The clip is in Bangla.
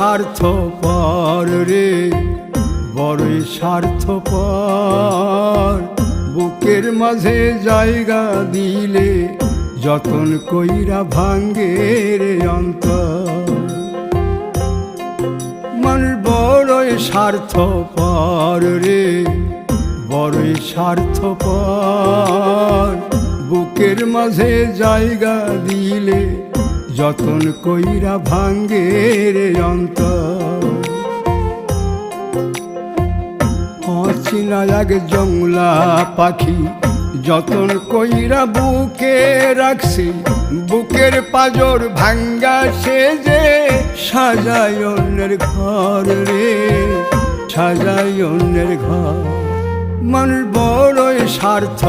স্বার্থপর রে, বড়ই স্বার্থপর। বুকের মাঝে জায়গা দিলে যতন কইরা ভাঙ্গে রে অন্তর। মানুষ বড়ই স্বার্থপর রে, বড়ই স্বার্থপর। বুকের মাঝে জায়গা দিলে যতন কইরা ভাঙ্গে রে অন্তর। অচিনা এক জংলা পাখি যতন কইরা বুকে রাখছি, বুকের পাজর ভাঙ্গা সে যে সাজায় অন্যের ঘর রে, সাজায় অন্যের ঘর। মানুষ বড়ই স্বার্থ